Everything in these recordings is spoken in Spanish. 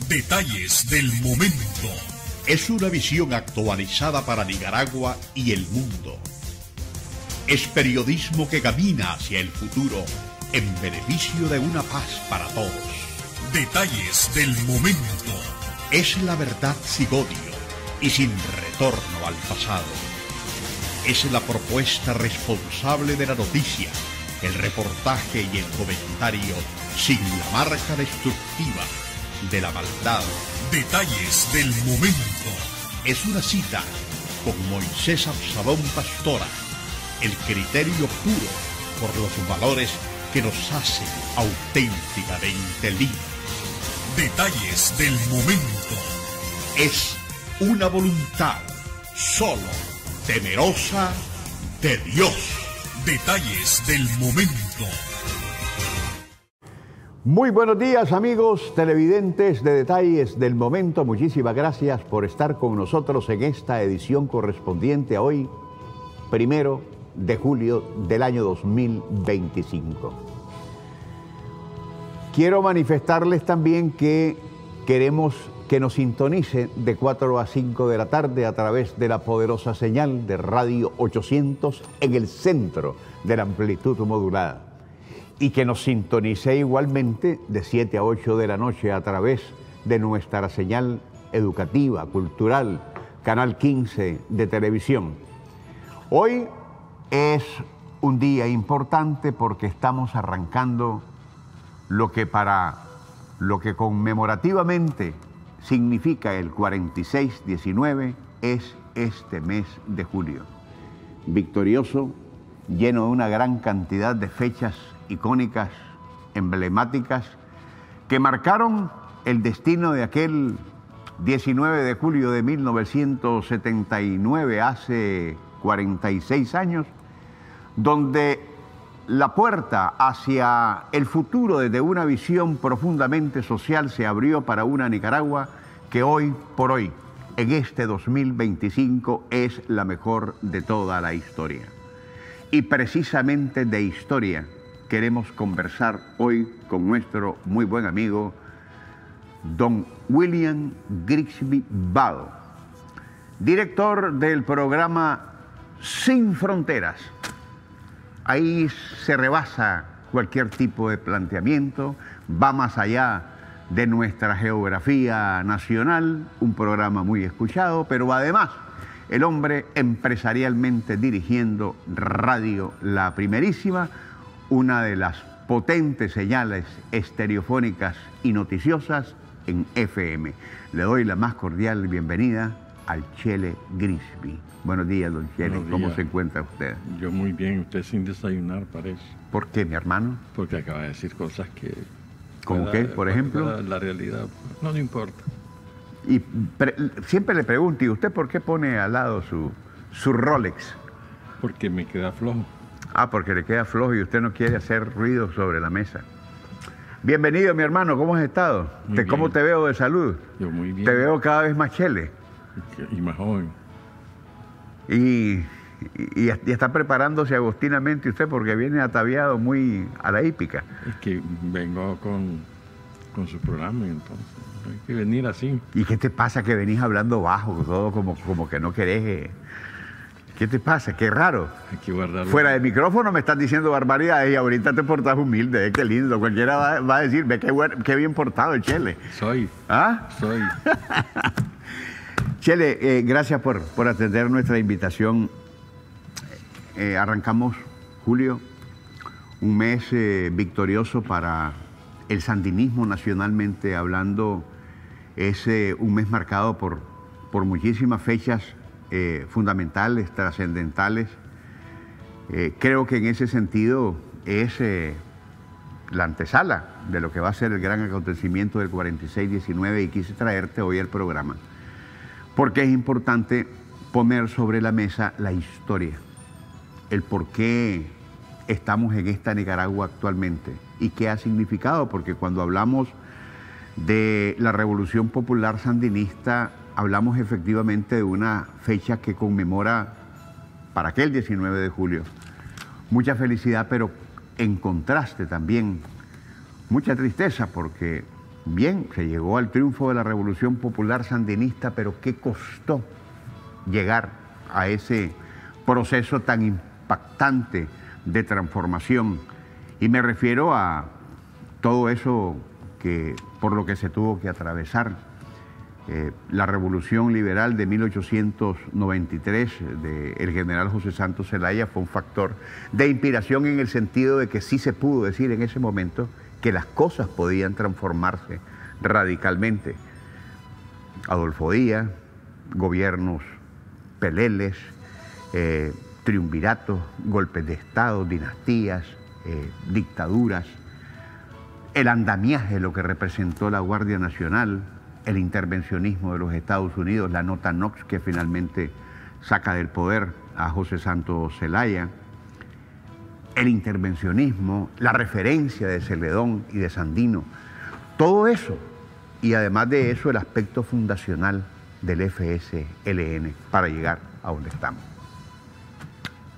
Detalles del momento. Es una visión actualizada para Nicaragua y el mundo. Es periodismo que camina hacia el futuro en beneficio de una paz para todos. Detalles del momento. Es la verdad sin odio y sin retorno al pasado. Es la propuesta responsable de la noticia, el reportaje y el comentario sin la marca destructiva de la maldad. Detalles del momento. Es una cita con Moisés Absalón Pastora, el criterio puro por los valores que nos hacen auténticamente libres. Detalles del momento. Es una voluntad solo temerosa de Dios. Detalles del momento. Muy buenos días, amigos televidentes de Detalles del Momento. Muchísimas gracias por estar con nosotros en esta edición correspondiente a hoy, 1 de julio del año 2025. Quiero manifestarles también que queremos que nos sintonicen de 4 a 5 de la tarde a través de la poderosa señal de Radio 800 en el centro de la amplitud modulada. Y que nos sintonice igualmente de 7 a 8 de la noche a través de nuestra señal educativa, cultural, Canal 15 de televisión. Hoy es un día importante porque estamos arrancando lo que conmemorativamente significa el 4619 es este mes de julio. Victorioso, lleno de una gran cantidad de fechas icónicas, emblemáticas, que marcaron el destino de aquel 19 de julio de 1979, hace 46 años, donde la puerta hacia el futuro desde una visión profundamente social se abrió para una Nicaragua que hoy por hoy, en este 2025, es la mejor de toda la historia. Y precisamente de historia queremos conversar hoy con nuestro muy buen amigo, don William Grigsby Ball, director del programa Sin Fronteras. Ahí se rebasa cualquier tipo de planteamiento, va más allá de nuestra geografía nacional, un programa muy escuchado, pero además el hombre empresarialmente dirigiendo Radio La Primerísima, una de las potentes señales estereofónicas y noticiosas en FM. Le doy la más cordial bienvenida al Chele Grigsby. Buenos días, don Chele. ¿Cómo se encuentra usted? Yo muy bien, usted sin desayunar parece. ¿Por qué, mi hermano? Porque acaba de decir cosas que... ¿Cómo qué, por ejemplo? La realidad, no importa. Y siempre le pregunto, ¿y usted por qué pone al lado su Rolex? Porque me queda flojo. Ah, porque le queda flojo y usted no quiere hacer ruido sobre la mesa. Bienvenido, mi hermano, ¿cómo has estado? ¿Cómo te veo de salud? Yo muy bien. Te veo cada vez más chele. Y más joven. Y está preparándose agostinamente usted porque viene ataviado muy a la hípica. Es que vengo con su programa y entonces hay que venir así. ¿Y qué te pasa que venís hablando bajo, todo como que no querés? ¿Qué te pasa? Qué raro. Hay que guardarlo. Fuera de micrófono me estás diciendo barbaridades y ahorita te portás humilde, qué lindo. Cualquiera va a decir, ve qué bien portado el Chele. Soy. ¿Ah? Soy. Chele, gracias por atender nuestra invitación. Arrancamos, julio, un mes victorioso para el sandinismo nacionalmente hablando. Es un mes marcado por muchísimas fechas fundamentales, trascendentales. Creo que en ese sentido es la antesala de lo que va a ser el gran acontecimiento del 4619 y quise traerte hoy al programa porque es importante poner sobre la mesa la historia, el por qué estamos en esta Nicaragua actualmente y qué ha significado, porque cuando hablamos de la Revolución Popular Sandinista hablamos efectivamente de una fecha que conmemora para aquel 19 de julio mucha felicidad, pero en contraste también mucha tristeza, porque bien, se llegó al triunfo de la Revolución Popular Sandinista, pero ¿qué costó llegar a ese proceso tan impactante de transformación? Y me refiero a todo eso por lo que se tuvo que atravesar. La Revolución Liberal de 1893 del general José Santos Zelaya fue un factor de inspiración en el sentido de que sí se pudo decir en ese momento que las cosas podían transformarse radicalmente. Adolfo Díaz, gobiernos peleles, triunviratos, golpes de Estado, dinastías, dictaduras, el andamiaje, lo que representó la Guardia Nacional, el intervencionismo de los Estados Unidos, la nota Knox que finalmente saca del poder a José Santos Zelaya, el intervencionismo, la referencia de Celedón y de Sandino, todo eso, y además de eso el aspecto fundacional del FSLN para llegar a donde estamos.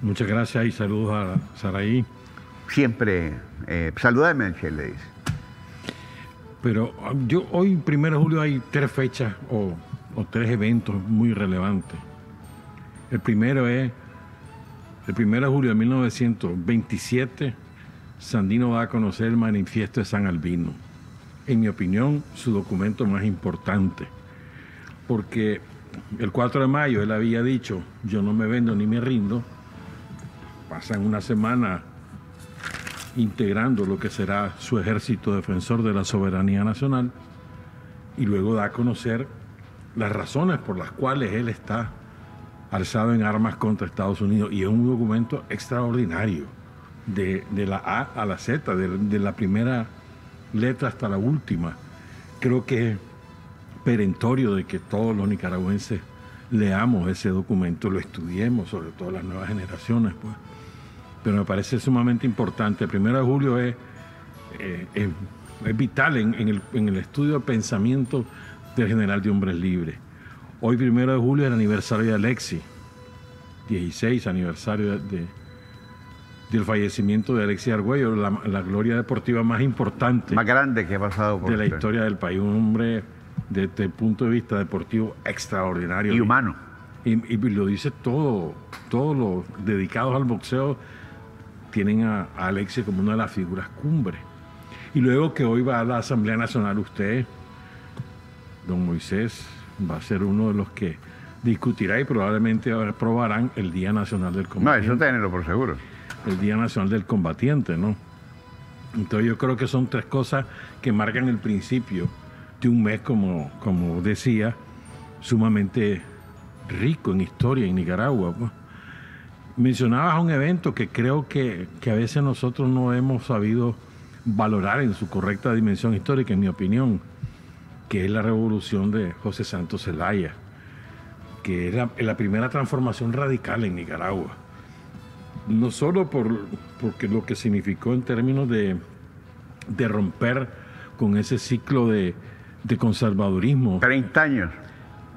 Muchas gracias y saludos a Saraí. Siempre, salúdame, Michelle, le dice. Pero yo hoy, 1 de julio, hay 3 fechas o 3 eventos muy relevantes. El primero es, el 1 de julio de 1927, Sandino va a conocer el Manifiesto de San Albino. En mi opinión, su documento más importante. Porque el 4 de mayo él había dicho, yo no me vendo ni me rindo. Pasan una semana integrando lo que será su ejército defensor de la soberanía nacional y luego da a conocer las razones por las cuales él está alzado en armas contra Estados Unidos, y es un documento extraordinario de la A a la Z, de la primera letra hasta la última. Creo que es perentorio de que todos los nicaragüenses leamos ese documento, lo estudiemos, sobre todo las nuevas generaciones, pues. Pero me parece sumamente importante. El 1 de julio es vital en el estudio del pensamiento del general de Hombres Libres. Hoy, 1 de julio, es el aniversario de Alexis, 16 aniversario del fallecimiento de Alexis Argüello, la gloria deportiva más importante, más grande que ha pasado por de la historia del país. Un hombre, desde el punto de vista deportivo, extraordinario. Y humano. Y lo dice todos los dedicados al boxeo tienen a Alexis como una de las figuras cumbres. Y luego que hoy va a la Asamblea Nacional, usted, don Moisés, va a ser uno de los que discutirá y probablemente aprobarán el Día Nacional del Combatiente. No, eso ténelo por seguro. El Día Nacional del Combatiente, ¿no? Entonces yo creo que son 3 cosas que marcan el principio de un mes, como decía, sumamente rico en historia en Nicaragua, pues. Mencionabas un evento que creo que a veces nosotros no hemos sabido valorar en su correcta dimensión histórica, en mi opinión, que es la revolución de José Santos Zelaya, que es la primera transformación radical en Nicaragua. No solo porque lo que significó en términos de romper con ese ciclo de conservadurismo. 30 años.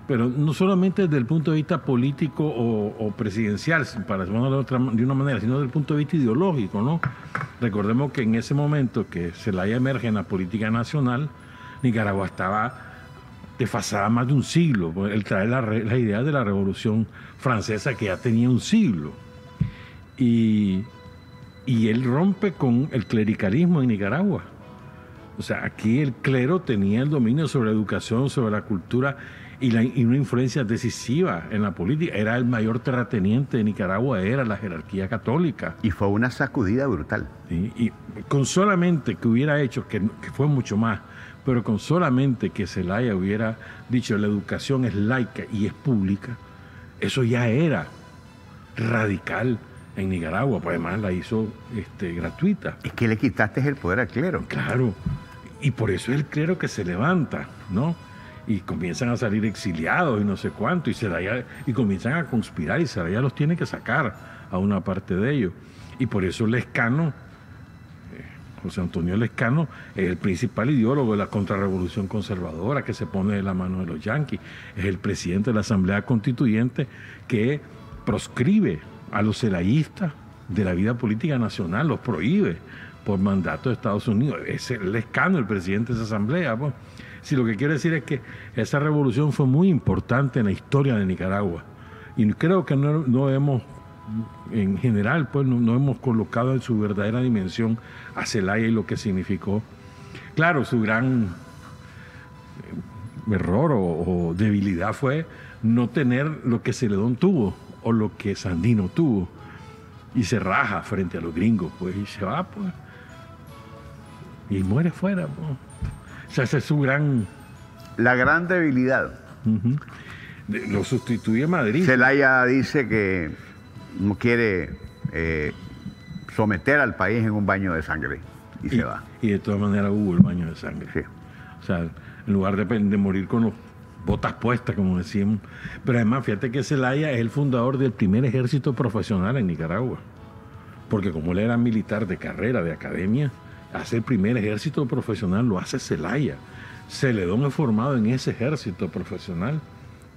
Pero no solamente desde el punto de vista político o presidencial, para decirlo de una manera, sino desde el punto de vista ideológico, ¿no? Recordemos que en ese momento que Zelaya emerge en la política nacional, Nicaragua estaba desfasada más de un siglo. Él trae la idea de la Revolución Francesa, que ya tenía un siglo. Y él rompe con el clericalismo en Nicaragua. O sea, aquí el clero tenía el dominio sobre la educación, sobre la cultura, y una influencia decisiva en la política. Era el mayor terrateniente de Nicaragua, era la jerarquía católica. Y fue una sacudida brutal. ¿Sí? Y con solamente que hubiera hecho, que fue mucho más, pero con solamente que Zelaya hubiera dicho la educación es laica y es pública, eso ya era radical en Nicaragua, pues además la hizo gratuita. Es que le quitaste el poder al clero. Claro, y por eso es el clero que se levanta, ¿no? Y comienzan a salir exiliados y no sé cuánto, y comienzan a conspirar, y Zelaya los tiene que sacar a una parte de ellos. Y por eso Lescano, José Antonio Lescano, es el principal ideólogo de la contrarrevolución conservadora que se pone de la mano de los yanquis. Es el presidente de la Asamblea Constituyente que proscribe a los celayistas de la vida política nacional, los prohíbe, por mandato de Estados Unidos. Es el escano el presidente de esa asamblea. Pues. Si lo que quiero decir es que esa revolución fue muy importante en la historia de Nicaragua. Y creo que no hemos, en general, pues no hemos colocado en su verdadera dimensión a Zelaya y lo que significó. Claro, su gran error o debilidad fue no tener lo que Celedón tuvo o lo que Sandino tuvo. Y se raja frente a los gringos, pues, y se va, pues. Y muere fuera, pues. O sea, esa es su gran... La gran debilidad. Lo sustituye Madrid. Zelaya dice que no quiere someter al país en un baño de sangre y se va. Y de todas maneras hubo el baño de sangre. Sí. O sea, en lugar de morir con las botas puestas, como decíamos. Pero además, fíjate que Zelaya es el fundador del primer ejército profesional en Nicaragua. Porque como él era militar de carrera, de academia, hace el primer ejército profesional, lo hace Zelaya. Celedón es formado en ese ejército profesional.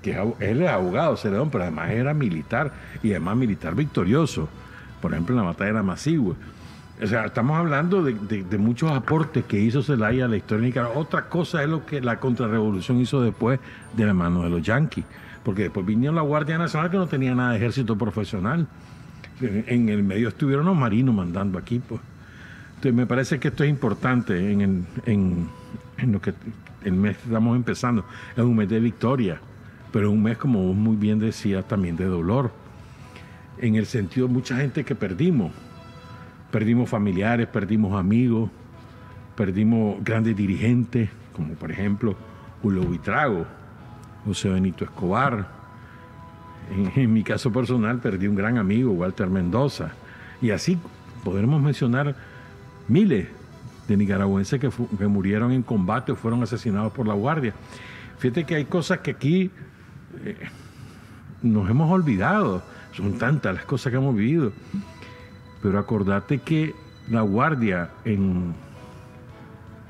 Él es abogado, Celedón, pero además era militar, y además militar victorioso. Por ejemplo, en la batalla de la Macigüe. O sea, estamos hablando de muchos aportes que hizo Zelaya a la historia de Nicaragua. Otra cosa es lo que la contrarrevolución hizo después de la mano de los yanquis. Porque después vinieron la Guardia Nacional, que no tenía nada de ejército profesional. En el medio estuvieron los marinos mandando aquí, pues. Entonces me parece que esto es importante en lo que el mes que estamos empezando. Es un mes de victoria, pero es un mes, como vos muy bien decías, también de dolor. En el sentido de mucha gente que perdimos. Perdimos familiares, perdimos amigos, perdimos grandes dirigentes, como por ejemplo Julio Buitrago, José Benito Escobar. En mi caso personal perdí un gran amigo, Walter Mendoza. Y así podremos mencionar miles de nicaragüenses que murieron en combate o fueron asesinados por la Guardia. Fíjate que hay cosas que aquí nos hemos olvidado. Son tantas las cosas que hemos vivido. Pero acordate que la Guardia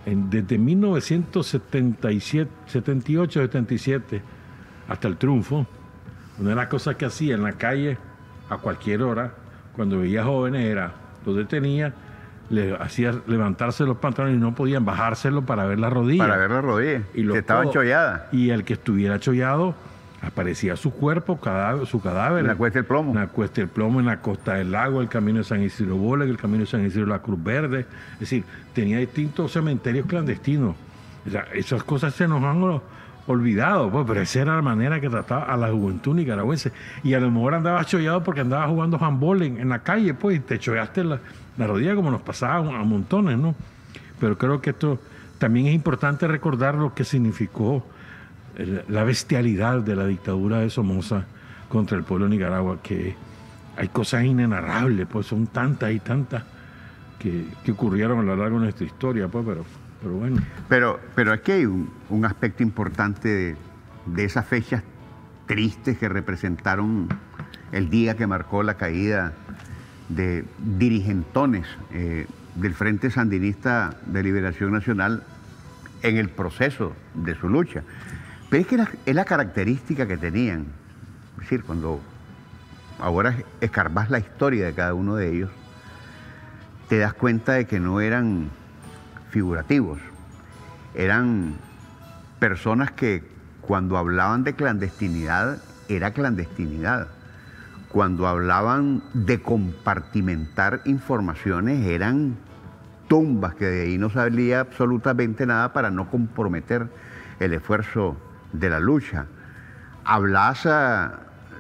desde 1977, 78, 77 hasta el triunfo, una de las cosas que hacía en la calle a cualquier hora, cuando veía jóvenes, era los detenía, les hacía levantarse los pantalones y no podían bajárselo para ver las rodillas. Para ver las rodillas, que estaban cholladas. Y el que estuviera chollado, aparecía su cuerpo, su cadáver. En la Cuesta del Plomo. En la Cuesta del Plomo, en la Costa del Lago, el camino de San Isidro Boleg, el camino de San Isidro La Cruz Verde. Es decir, tenía distintos cementerios clandestinos. O sea, esas cosas se nos han olvidado, pues, pero esa era la manera que trataba a la juventud nicaragüense. Y a lo mejor andabas chollado porque andabas jugando handball en la calle, pues, y te chollaste la rodilla, como nos pasaba a montones, ¿no? Pero creo que esto también es importante recordar lo que significó la bestialidad de la dictadura de Somoza contra el pueblo de Nicaragua, que hay cosas inenarrables, pues son tantas y tantas que ocurrieron a lo largo de nuestra historia, pues, pero bueno. Pero aquí hay un aspecto importante de esas fechas tristes que representaron el día que marcó la caída de dirigentones del Frente Sandinista de Liberación Nacional en el proceso de su lucha. Pero es que es la característica que tenían. Es decir, cuando ahora escarbas la historia de cada uno de ellos, te das cuenta de que no eran figurativos. Eran personas que cuando hablaban de clandestinidad, era clandestinidad. Cuando hablaban de compartimentar informaciones, eran tumbas que de ahí no salía absolutamente nada para no comprometer el esfuerzo de la lucha. Hablas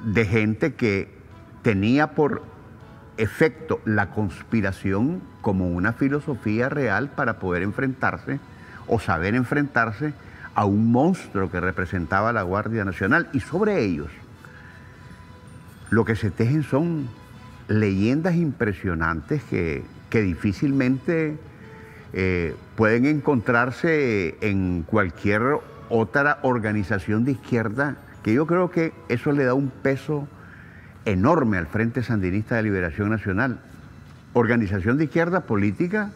de gente que tenía por efecto la conspiración como una filosofía real para poder enfrentarse o saber enfrentarse a un monstruo que representaba la Guardia Nacional. Y sobre ellos lo que se tejen son leyendas impresionantes que difícilmente pueden encontrarse en cualquier otra organización de izquierda, que yo creo que eso le da un peso enorme al Frente Sandinista de Liberación Nacional. Organización de izquierda política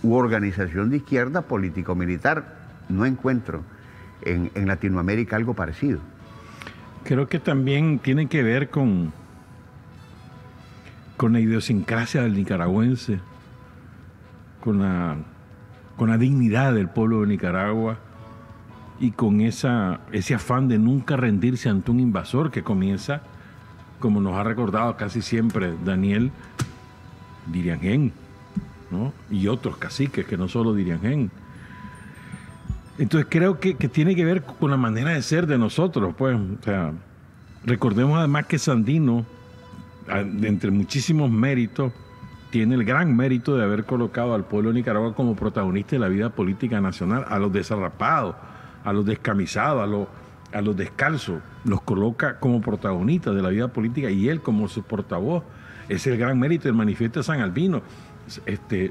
u organización de izquierda político-militar. No encuentro en Latinoamérica algo parecido. Creo que también tiene que ver con la idiosincrasia del nicaragüense. con la dignidad del pueblo de Nicaragua y con ese afán de nunca rendirse ante un invasor que comienza, como nos ha recordado casi siempre Daniel Diriangén, ¿no? Y otros caciques que no solo Diriangén. Entonces creo que tiene que ver con la manera de ser de nosotros, pues. O sea, recordemos además que Sandino, entre muchísimos méritos, tiene el gran mérito de haber colocado al pueblo de Nicaragua como protagonista de la vida política nacional, a los desarrapados, a los descamisados, a los descalzos, los coloca como protagonistas de la vida política y él como su portavoz. Es el gran mérito del manifiesto de San Albino.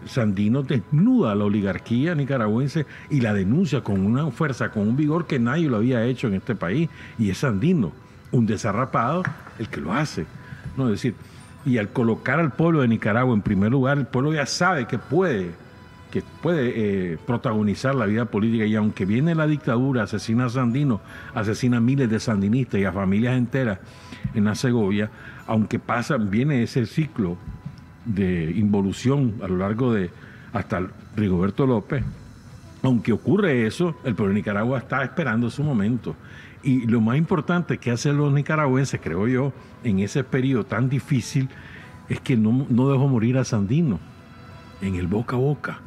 Sandino desnuda a la oligarquía nicaragüense y la denuncia con una fuerza, con un vigor que nadie lo había hecho en este país, y es Sandino, un desarrapado, el que lo hace, ¿no? Es decir, y al colocar al pueblo de Nicaragua en primer lugar, el pueblo ya sabe que puede protagonizar la vida política, y aunque viene la dictadura, asesina a Sandino, asesina a miles de sandinistas y a familias enteras en la Segovia, aunque viene ese ciclo de involución a lo largo de hasta Rigoberto López, aunque ocurre eso, el pueblo de Nicaragua está esperando su momento. Y lo más importante que hacen los nicaragüenses, creo yo, en ese periodo tan difícil, es que no dejó morir a Sandino en el boca a boca,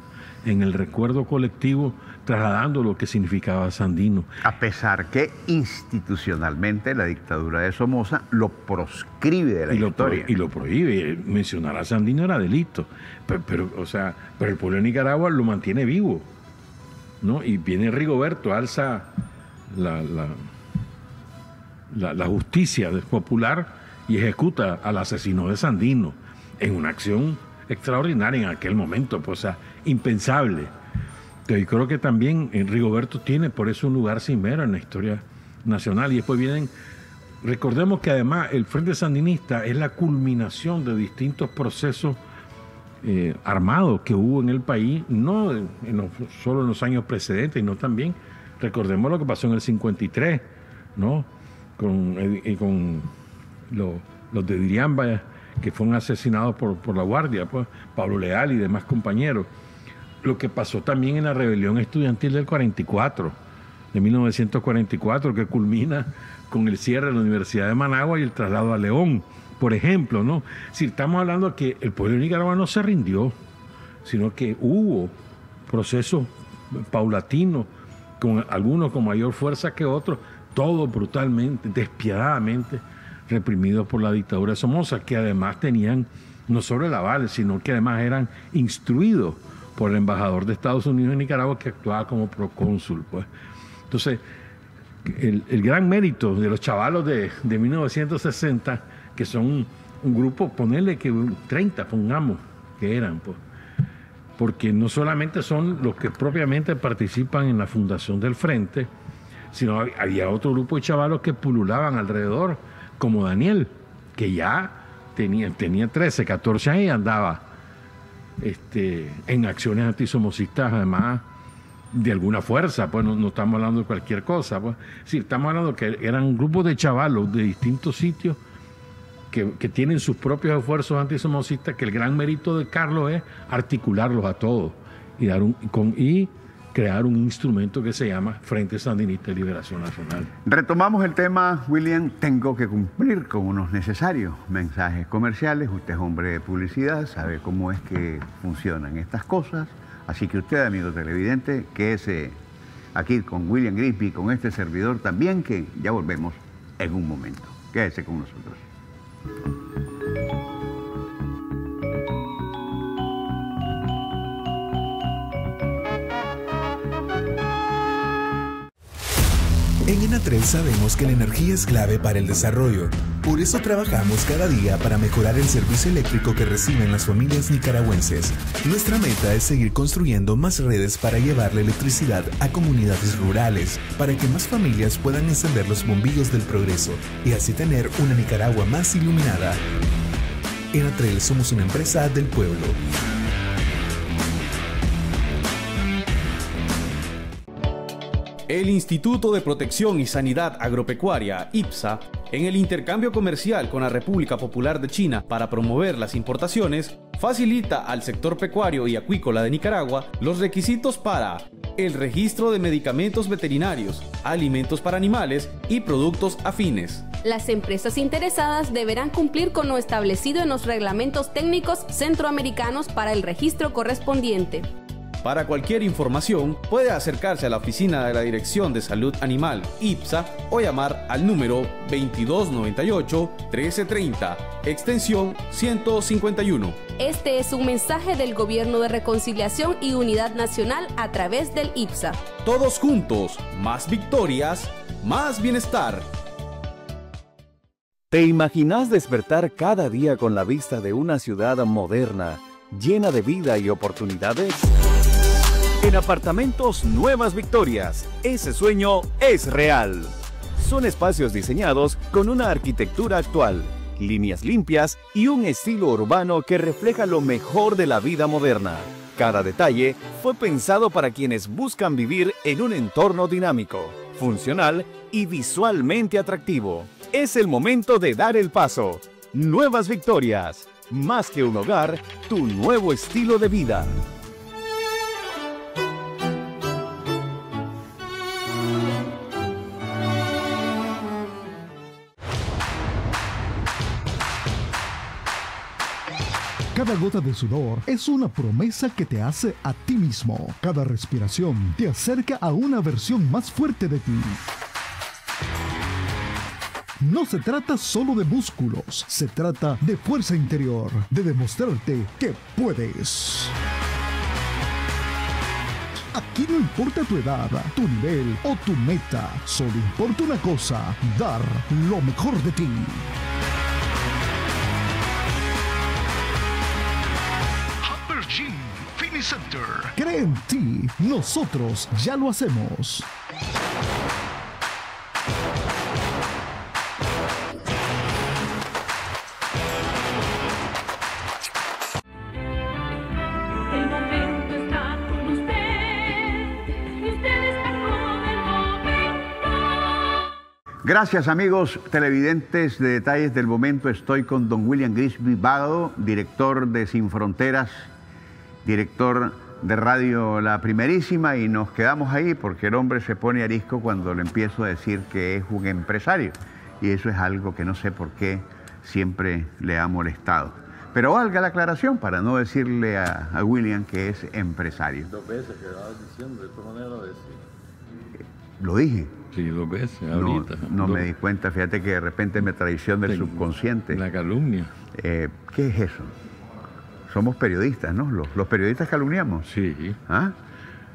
en el recuerdo colectivo, trasladando lo que significaba Sandino. A pesar que institucionalmente la dictadura de Somoza lo proscribe de la historia. Y lo prohíbe. Mencionar a Sandino era delito. Pero el pueblo de Nicaragua lo mantiene vivo, ¿no? Y viene Rigoberto, alza la justicia popular y ejecuta al asesino de Sandino en una acción extraordinaria en aquel momento, pues, impensable. Yo creo que también Rigoberto tiene por eso un lugar cimero en la historia nacional. Y después recordemos que además el Frente Sandinista es la culminación de distintos procesos armados que hubo en el país, no solo en los años precedentes, sino también, recordemos lo que pasó en el 53, ¿no? Con los de Diriamba, que fueron asesinados por la Guardia, pues, Pablo Leal y demás compañeros. Lo que pasó también en la rebelión estudiantil del 44, de 1944, que culmina con el cierre de la Universidad de Managua y el traslado a León, por ejemplo, ¿no? Si estamos hablando de que el pueblo de Nicaragua no se rindió, sino que hubo procesos paulatinos, con algunos con mayor fuerza que otros, todos brutalmente, despiadadamente reprimidos por la dictadura de Somoza, que además tenían no solo el aval, sino que además eran instruidos por el embajador de Estados Unidos en Nicaragua, que actuaba como procónsul, pues. Entonces, el gran mérito de los chavalos de 1960, que son un grupo, ponerle que 30, pongamos, que eran, pues, porque no solamente son los que propiamente participan en la fundación del Frente, sino había otro grupo de chavalos que pululaban alrededor, como Daniel, que ya tenía 13, 14 años y andaba en acciones antisomocistas, además de alguna fuerza, pues no estamos hablando de cualquier cosa, pues. Sí, estamos hablando que eran grupos de chavalos de distintos sitios que tienen sus propios esfuerzos antisomocistas, que el gran mérito de Carlos es articularlos a todos y crear un instrumento que se llama Frente Sandinista de Liberación Nacional. Retomamos el tema, William. Tengo que cumplir con unos necesarios mensajes comerciales. Usted es hombre de publicidad, sabe cómo es que funcionan estas cosas. Así que usted, amigo televidente, quédese aquí con William Grisby y con este servidor también, que ya volvemos en un momento. Quédese con nosotros. En Enatrel sabemos que la energía es clave para el desarrollo. Por eso trabajamos cada día para mejorar el servicio eléctrico que reciben las familias nicaragüenses. Nuestra meta es seguir construyendo más redes para llevar la electricidad a comunidades rurales, para que más familias puedan encender los bombillos del progreso y así tener una Nicaragua más iluminada. Enatrel somos una empresa del pueblo. El Instituto de Protección y Sanidad Agropecuaria, IPSA, en el intercambio comercial con la República Popular de China para promover las importaciones, facilita al sector pecuario y acuícola de Nicaragua los requisitos para el registro de medicamentos veterinarios, alimentos para animales y productos afines. Las empresas interesadas deberán cumplir con lo establecido en los reglamentos técnicos centroamericanos para el registro correspondiente. Para cualquier información, puede acercarse a la oficina de la Dirección de Salud Animal, IPSA, o llamar al número 2298-1330, extensión 151. Este es un mensaje del Gobierno de Reconciliación y Unidad Nacional a través del IPSA. Todos juntos, más victorias, más bienestar. ¿Te imaginas despertar cada día con la vista de una ciudad moderna, llena de vida y oportunidades? En Apartamentos Nuevas Victorias, ese sueño es real. Son espacios diseñados con una arquitectura actual, líneas limpias y un estilo urbano que refleja lo mejor de la vida moderna. Cada detalle fue pensado para quienes buscan vivir en un entorno dinámico, funcional y visualmente atractivo. Es el momento de dar el paso. Nuevas Victorias, más que un hogar, tu nuevo estilo de vida. Cada gota de sudor es una promesa que te hace a ti mismo. Cada respiración te acerca a una versión más fuerte de ti. No se trata solo de músculos, se trata de fuerza interior, de demostrarte que puedes. Aquí no importa tu edad, tu nivel o tu meta, solo importa una cosa: dar lo mejor de ti. Gym Fitness Center. Cree en ti, nosotros ya lo hacemos. El momento está con usted, y usted está con el momento. Gracias, amigos televidentes de Detalles del Momento. Estoy con don William Grisby Vado, director de Sin Fronteras, director de Radio La Primerísima, y nos quedamos ahí porque el hombre se pone arisco cuando le empiezo a decir que es un empresario, y eso es algo que no sé por qué siempre le ha molestado. Pero valga la aclaración para no decirle a William que es empresario. 2 veces que estabas diciendo, de esta manera lo decía. ¿Lo dije? Sí, 2 veces, ahorita. No me di cuenta, fíjate que de repente me traiciona el subconsciente. La calumnia. ¿Qué es eso? Somos periodistas, ¿no? Los periodistas calumniamos. Sí. ¿Ah?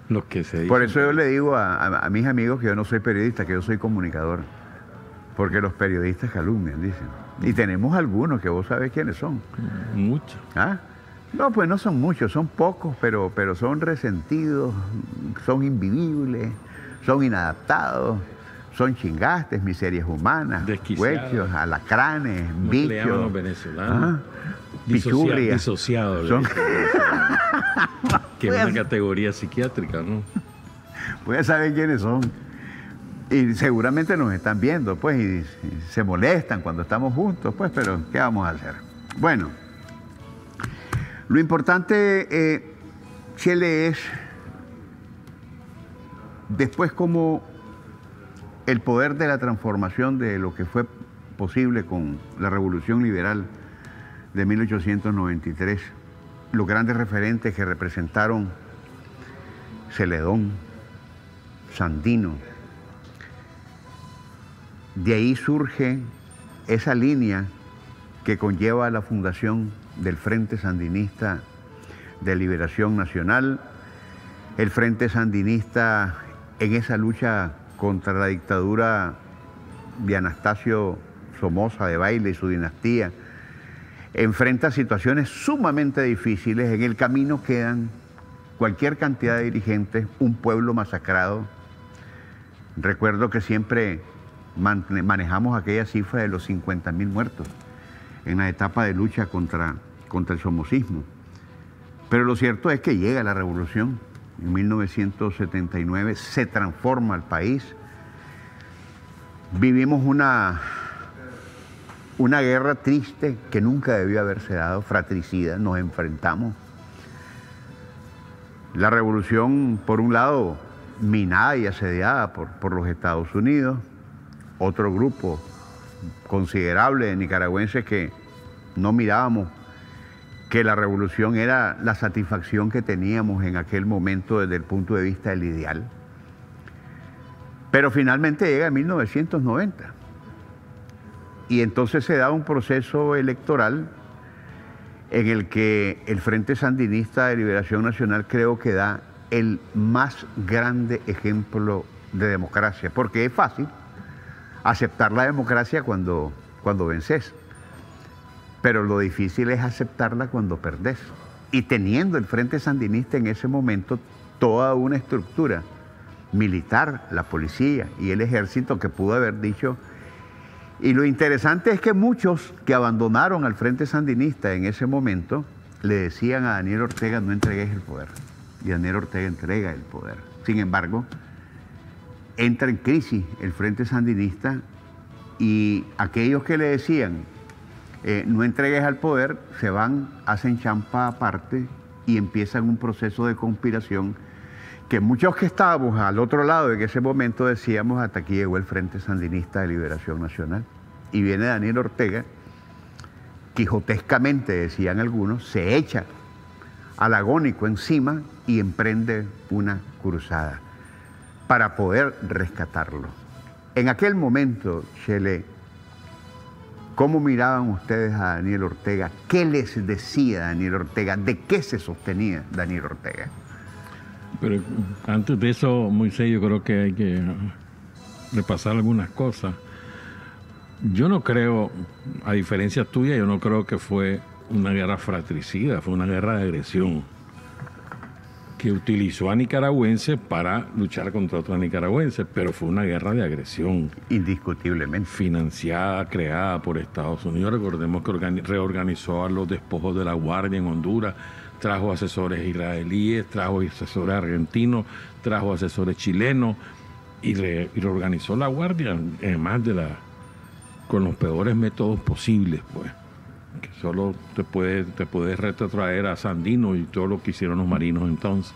Los que se dicen. Por eso yo le digo a mis amigos que yo no soy periodista, que yo soy comunicador. Porque los periodistas calumnian, dicen. Y tenemos algunos que vos sabés quiénes son. Muchos. ¿Ah? No, pues no son muchos, son pocos, pero son resentidos, son invivibles, son inadaptados, son chingastes, miserias humanas, huechos, alacranes, bichos. Le llaman los venezolanos. ¿Ah? Pichurria. Disociados. Que es una categoría psiquiátrica, ¿no? Pues ya saben quiénes son. Y seguramente nos están viendo, pues, y se molestan cuando estamos juntos, pues, pero ¿qué vamos a hacer? Bueno, lo importante, Chele, es después como el poder de la transformación de lo que fue posible con la Revolución Liberal de 1893, los grandes referentes que representaron Celedón, Sandino. De ahí surge esa línea que conlleva la fundación del Frente Sandinista de Liberación Nacional, el Frente Sandinista en esa lucha contra la dictadura de Anastasio Somoza de Baile y su dinastía. Enfrenta situaciones sumamente difíciles. En el camino quedan cualquier cantidad de dirigentes, un pueblo masacrado. Recuerdo que siempre manejamos aquella cifra de los 50.000 muertos en la etapa de lucha contra el somocismo. Pero lo cierto es que llega la revolución En 1979 se transforma el país. Vivimos una guerra triste que nunca debió haberse dado, fratricida, nos enfrentamos. La revolución, por un lado, minada y asediada por los Estados Unidos, otro grupo considerable de nicaragüenses que no mirábamos que la revolución era la satisfacción que teníamos en aquel momento desde el punto de vista del ideal. Pero finalmente llega en 1990 y entonces se da un proceso electoral en el que el Frente Sandinista de Liberación Nacional creo que da el más grande ejemplo de democracia, porque es fácil aceptar la democracia cuando vences, pero lo difícil es aceptarla cuando perdés. Y teniendo el Frente Sandinista en ese momento toda una estructura militar, la policía y el ejército que pudo haber dicho. Y lo interesante es que muchos que abandonaron al Frente Sandinista en ese momento le decían a Daniel Ortega: no entregues el poder. Y Daniel Ortega entrega el poder. Sin embargo, entra en crisis el Frente Sandinista y aquellos que le decían no entregues al poder, se van, hacen champa aparte y empiezan un proceso de conspiración que muchos que estábamos al otro lado en ese momento decíamos: hasta aquí llegó el Frente Sandinista de Liberación Nacional. Y viene Daniel Ortega, quijotescamente decían algunos, se echa al agónico encima y emprende una cruzada para poder rescatarlo. En aquel momento, Chele, ¿cómo miraban ustedes a Daniel Ortega? ¿Qué les decía Daniel Ortega? ¿De qué se sostenía Daniel Ortega? Pero antes de eso, Moisés, yo creo que hay que repasar algunas cosas. Yo no creo, a diferencia tuya, yo no creo que fue una guerra fratricida, fue una guerra de agresión que utilizó a nicaragüenses para luchar contra otros nicaragüenses, pero fue una guerra de agresión. Indiscutiblemente. Financiada, creada por Estados Unidos. Recordemos que reorganizó a los despojos de la Guardia en Honduras, trajo asesores israelíes, trajo asesores argentinos, trajo asesores chilenos y reorganizó la Guardia, además con los peores métodos posibles, pues. Que solo te puedes retrotraer a Sandino y todo lo que hicieron los marinos entonces.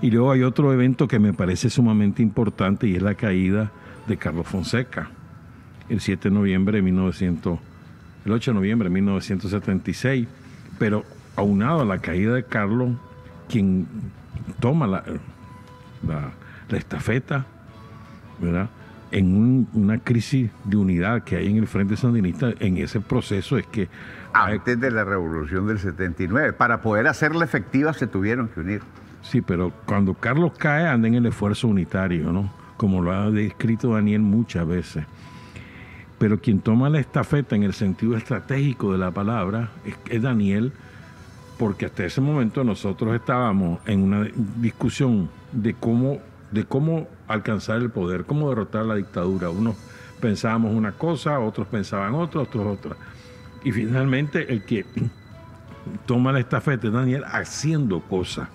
Y luego hay otro evento que me parece sumamente importante y es la caída de Carlos Fonseca, el 8 de noviembre de 1976, pero aunado a la caída de Carlos, quien toma la estafeta, ¿verdad?, en una crisis de unidad que hay en el Frente Sandinista, en ese proceso es que... Antes de la Revolución del 79, para poder hacerla efectiva se tuvieron que unir. Sí, pero cuando Carlos cae anda en el esfuerzo unitario, ¿no? Como lo ha descrito Daniel muchas veces. Pero quien toma la estafeta en el sentido estratégico de la palabra es Daniel, porque hasta ese momento nosotros estábamos en una discusión de cómo alcanzar el poder, cómo derrotar la dictadura. Unos pensábamos una cosa, otros pensaban otra, otros otra. Y finalmente el que toma la estafeta es Daniel haciendo cosas.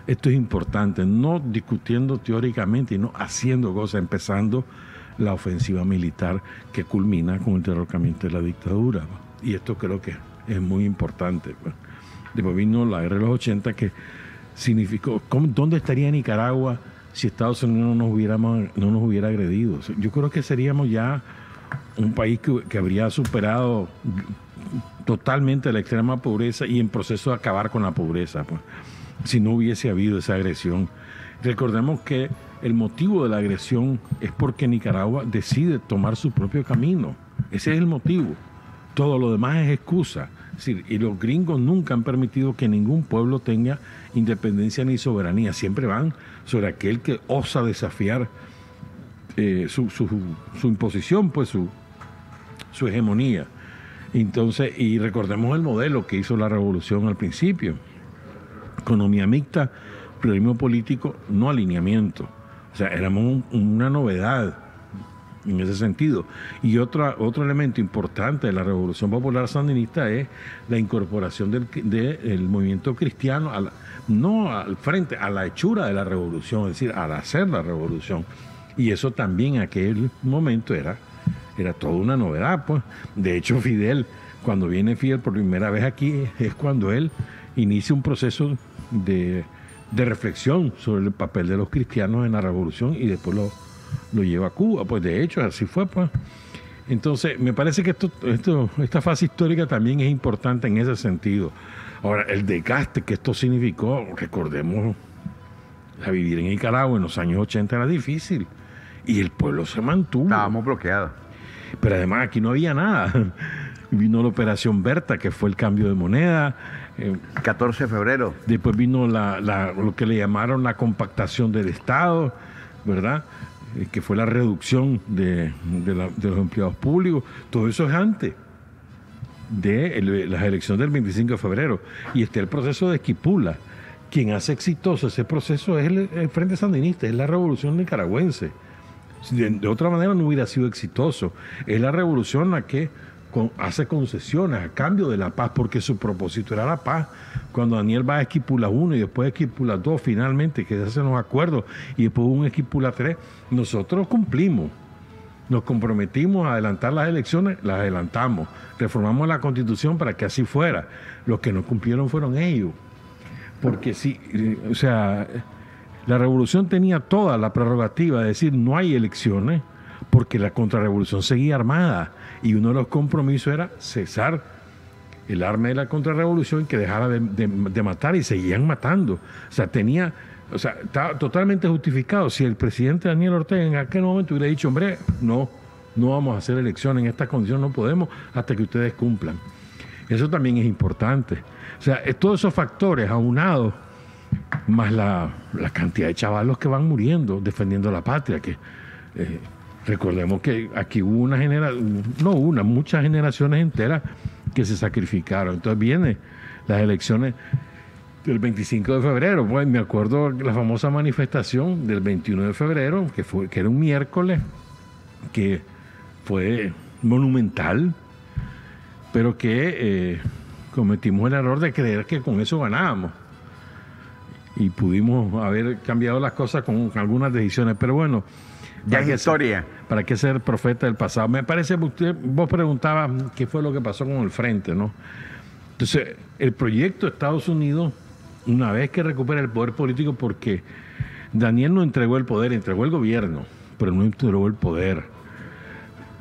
Esto es importante, no discutiendo teóricamente, sino haciendo cosas, empezando la ofensiva militar que culmina con el derrocamiento de la dictadura. Y esto creo que es muy importante. Después vino la guerra de los 80 que significó, ¿dónde estaría Nicaragua si Estados Unidos no nos hubiera agredido? Yo creo que seríamos ya un país que habría superado totalmente la extrema pobreza y en proceso de acabar con la pobreza, pues, si no hubiese habido esa agresión. Recordemos que el motivo de la agresión es porque Nicaragua decide tomar su propio camino. Ese es el motivo. Todo lo demás es excusa. Es decir, y los gringos nunca han permitido que ningún pueblo tenga independencia ni soberanía. Siempre van sobre aquel que osa desafiar su imposición, pues su hegemonía. Entonces, y recordemos el modelo que hizo la revolución al principio. Economía mixta, pluralismo político, no alineamiento. O sea, éramos una novedad en ese sentido. Y otro elemento importante de la Revolución Popular Sandinista es la incorporación del movimiento cristiano, no al frente, a la hechura de la revolución, es decir, al hacer la revolución. Y eso también en aquel momento era toda una novedad, pues. De hecho, Fidel, cuando viene Fidel por primera vez aquí, es cuando él inicia un proceso de reflexión sobre el papel de los cristianos en la revolución y después lo lleva a Cuba. Pues de hecho así fue, pues. Entonces me parece que esta fase histórica también es importante en ese sentido. Ahora, el desgaste que esto significó, recordemos, a vivir en Nicaragua en los años 80 era difícil y el pueblo se mantuvo. Estábamos bloqueados. Pero además aquí no había nada. Vino la Operación Berta, que fue el cambio de moneda. 14 de febrero. Después vino lo que le llamaron la compactación del Estado, ¿verdad? Que fue la reducción de los empleados públicos. Todo eso es antes de las elecciones del 25 de febrero. Y está el proceso de Esquipula. Quien hace exitoso ese proceso es el Frente Sandinista, es la revolución nicaragüense. De otra manera no hubiera sido exitoso. Es la revolución la que hace concesiones a cambio de la paz, porque su propósito era la paz. Cuando Daniel va a Esquipula 1 y después a Esquipula 2 finalmente, que se hacen los acuerdos, y después un Esquipula 3, nosotros cumplimos. Nos comprometimos a adelantar las elecciones, las adelantamos. Reformamos la Constitución para que así fuera. Los que no cumplieron fueron ellos. Porque sí, o sea, la revolución tenía toda la prerrogativa de decir no hay elecciones, porque la contrarrevolución seguía armada y uno de los compromisos era cesar el arma de la contrarrevolución y que dejara de matar, y seguían matando. O sea, estaba totalmente justificado. Si el presidente Daniel Ortega en aquel momento hubiera dicho, hombre, no vamos a hacer elecciones en estas condiciones, no podemos hasta que ustedes cumplan. Eso también es importante. O sea, todos esos factores aunados, más la cantidad de chavalos que van muriendo defendiendo la patria, que recordemos que aquí hubo muchas generaciones enteras que se sacrificaron. Entonces vienen las elecciones del 25 de febrero. Pues me acuerdo la famosa manifestación del 21 de febrero, que era un miércoles, que fue monumental, pero que cometimos el error de creer que con eso ganábamos. Y pudimos haber cambiado las cosas con algunas decisiones. Pero bueno, ya es historia. ¿Para qué ser profeta del pasado? Me parece que vos preguntabas qué fue lo que pasó con el Frente, ¿no? Entonces, el proyecto de Estados Unidos, una vez que recupera el poder político, porque Daniel no entregó el poder, entregó el gobierno, pero no entregó el poder.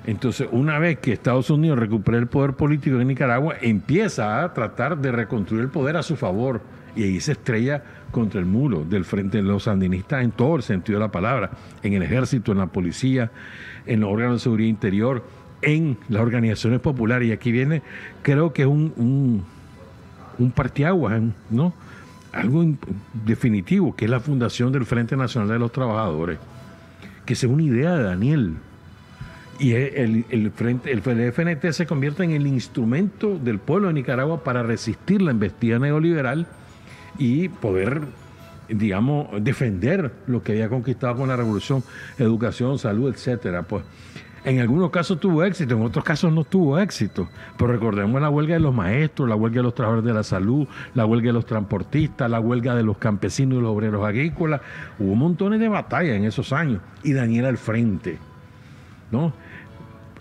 Entonces, una vez que Estados Unidos recupera el poder político en Nicaragua, empieza a tratar de reconstruir el poder a su favor, y ahí se estrella contra el muro del Frente de los Sandinistas en todo el sentido de la palabra, en el ejército, en la policía, en los órganos de seguridad interior, en las organizaciones populares. Y aquí viene, creo que es un parteaguas, ¿no? Algo definitivo, que es la fundación del Frente Nacional de los Trabajadores, que es una idea de Daniel. Y el FNT se convierte en el instrumento del pueblo de Nicaragua para resistir la embestida neoliberal y poder, digamos, defender lo que había conquistado con la revolución, educación, salud, etcétera. Pues en algunos casos tuvo éxito, en otros casos no tuvo éxito. Pero recordemos la huelga de los maestros, la huelga de los trabajadores de la salud, la huelga de los transportistas, la huelga de los campesinos y los obreros agrícolas. Hubo montones de batallas en esos años y Daniel al frente, ¿no?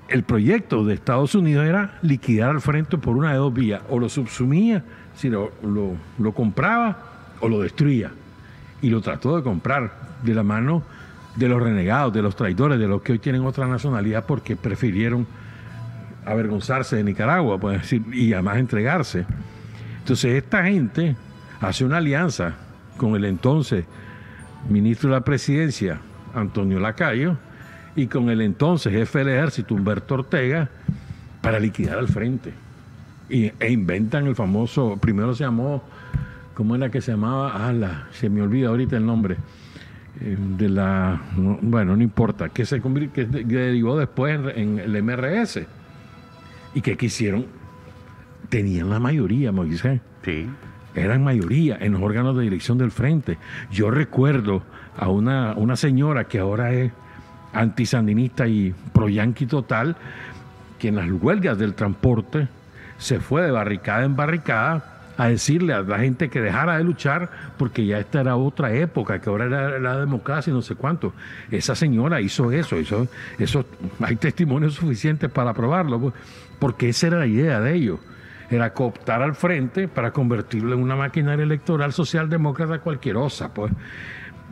El proyecto de Estados Unidos era liquidar al Frente por una de dos vías: o lo subsumía, si lo compraba, o lo destruía. Y lo trató de comprar de la mano de los renegados, de los traidores, de los que hoy tienen otra nacionalidad porque prefirieron avergonzarse de Nicaragua, pues decir, y además entregarse. Entonces esta gente hace una alianza con el entonces ministro de la Presidencia, Antonio Lacayo, y con el entonces jefe del ejército, Humberto Ortega, para liquidar al Frente. E inventan el famoso, primero se llamó, ¿cómo era que se llamaba? Se me olvida ahorita el nombre. Bueno, no importa, que derivó después en el MRS. ¿Y qué quisieron? Tenían la mayoría, Moisés. Sí. Eran mayoría en los órganos de dirección del Frente. Yo recuerdo a una señora que ahora es antisandinista y pro-yanqui total, que en las huelgas del transporte se fue de barricada en barricada a decirle a la gente que dejara de luchar porque ya esta era otra época, que ahora era la democracia y no sé cuánto. Esa señora hizo eso, hay testimonios suficientes para probarlo, pues, porque esa era la idea de ellos, era cooptar al frente para convertirlo en una maquinaria electoral socialdemócrata cualquierosa, pues.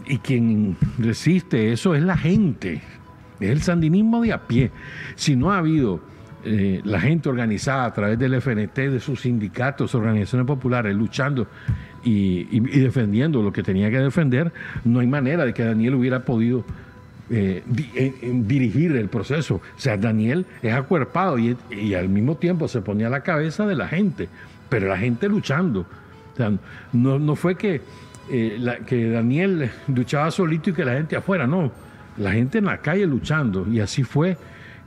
Y quien resiste eso es la gente, es el sandinismo de a pie. Si no ha habido la gente organizada a través del FNT, de sus sindicatos, organizaciones populares, luchando y defendiendo lo que tenía que defender, no hay manera de que Daniel hubiera podido dirigir el proceso. O sea, Daniel es acuerpado y al mismo tiempo se ponía a la cabeza de la gente, pero la gente luchando. O sea, no fue que Daniel luchaba solito y que la gente afuera, no. La gente en la calle luchando, y así fue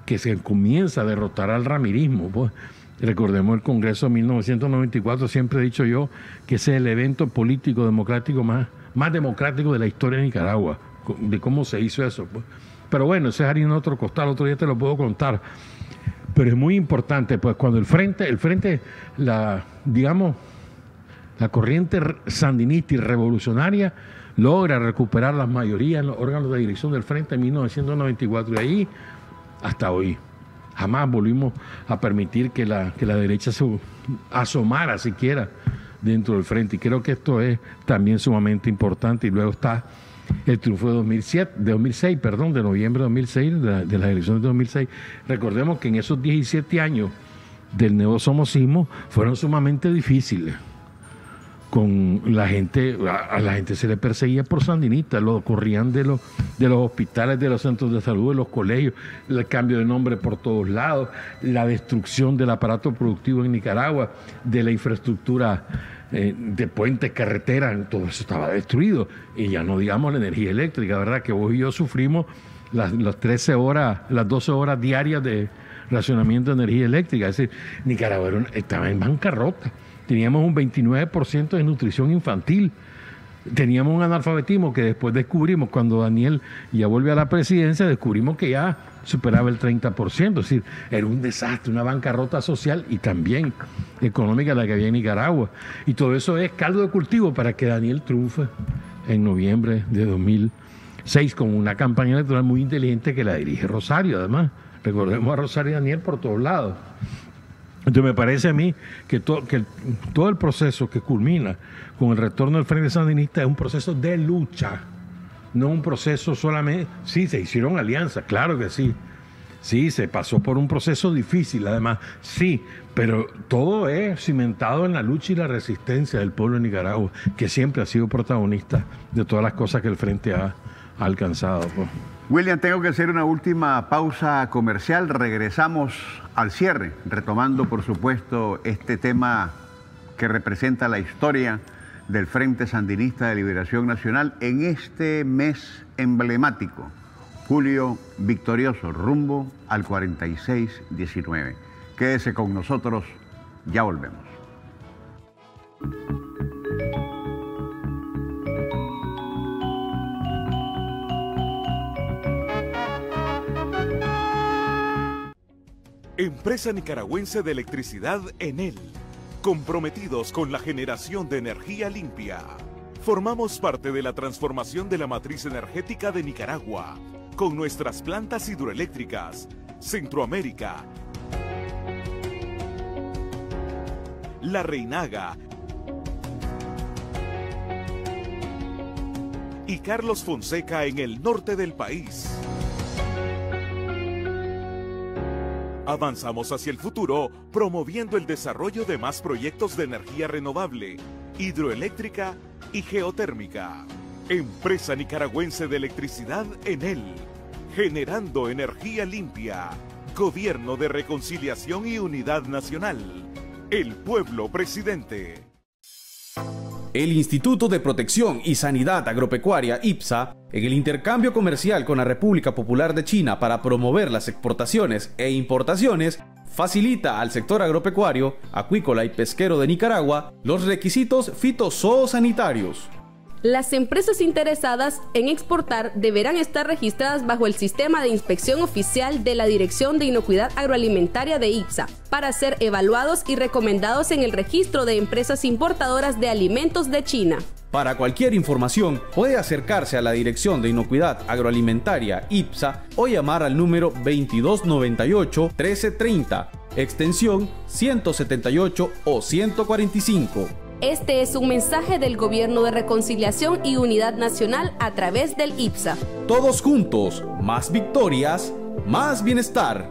que se comienza a derrotar al ramirismo. Pues, recordemos el Congreso de 1994, siempre he dicho yo que ese es el evento político democrático más democrático de la historia de Nicaragua, de cómo se hizo eso. Pues. Pero bueno, ese es harina otro costal, otro día te lo puedo contar. Pero es muy importante, pues cuando el frente, la corriente sandinista y revolucionaria logra recuperar las mayorías en los órganos de dirección del frente en 1994, y ahí hasta hoy jamás volvimos a permitir que la derecha se asomara siquiera dentro del frente, y creo que esto es también sumamente importante. Y luego está el triunfo de noviembre de 2006, de las elecciones de 2006. Recordemos que en esos 17 años del neosomocismo fueron sumamente difíciles. Con la gente, a la gente se le perseguía por sandinistas, lo corrían de los hospitales, de los centros de salud, de los colegios, el cambio de nombre por todos lados, la destrucción del aparato productivo en Nicaragua, de la infraestructura de puentes, carreteras, todo eso estaba destruido. Y ya no digamos la energía eléctrica, ¿verdad? Que vos y yo sufrimos las 12 horas diarias de racionamiento de energía eléctrica. Es decir, Nicaragua estaba en bancarrota. Teníamos un 29% de nutrición infantil. Teníamos un analfabetismo que después descubrimos, cuando Daniel ya volvió a la presidencia, descubrimos que ya superaba el 30%. Es decir, era un desastre, una bancarrota social y también económica la que había en Nicaragua. Y todo eso es caldo de cultivo para que Daniel triunfe en noviembre de 2006 con una campaña electoral muy inteligente que la dirige Rosario, además. Recordemos a Rosario y Daniel por todos lados. Entonces me parece a mí que todo el proceso que culmina con el retorno del Frente Sandinista es un proceso de lucha, no un proceso solamente. Sí, se hicieron alianzas, claro que sí. Sí, se pasó por un proceso difícil, además, sí, pero todo es cimentado en la lucha y la resistencia del pueblo de Nicaragua, que siempre ha sido protagonista de todas las cosas que el Frente ha alcanzado. Pues. William, tengo que hacer una última pausa comercial. Regresamos al cierre, retomando, por supuesto, este tema que representa la historia del Frente Sandinista de Liberación Nacional en este mes emblemático, julio victorioso, rumbo al 46-19. Quédese con nosotros, ya volvemos. Empresa Nicaragüense de Electricidad Enel, comprometidos con la generación de energía limpia. Formamos parte de la transformación de la matriz energética de Nicaragua, con nuestras plantas hidroeléctricas, Centroamérica, La Reinaga y Carlos Fonseca en el norte del país. Avanzamos hacia el futuro, promoviendo el desarrollo de más proyectos de energía renovable, hidroeléctrica y geotérmica. Empresa Nicaragüense de Electricidad Enel, generando energía limpia. Gobierno de Reconciliación y Unidad Nacional. El pueblo presidente. El Instituto de Protección y Sanidad Agropecuaria, IPSA, en el intercambio comercial con la República Popular de China para promover las exportaciones e importaciones, facilita al sector agropecuario, acuícola y pesquero de Nicaragua los requisitos fitozoosanitarios. Las empresas interesadas en exportar deberán estar registradas bajo el sistema de inspección oficial de la Dirección de Inocuidad Agroalimentaria de IPSA para ser evaluados y recomendados en el registro de empresas importadoras de alimentos de China. Para cualquier información, puede acercarse a la Dirección de Inocuidad Agroalimentaria IPSA o llamar al número 2298-1330, extensión 178 o 145. Este es un mensaje del Gobierno de Reconciliación y Unidad Nacional a través del IPSA. Todos juntos, más victorias, más bienestar.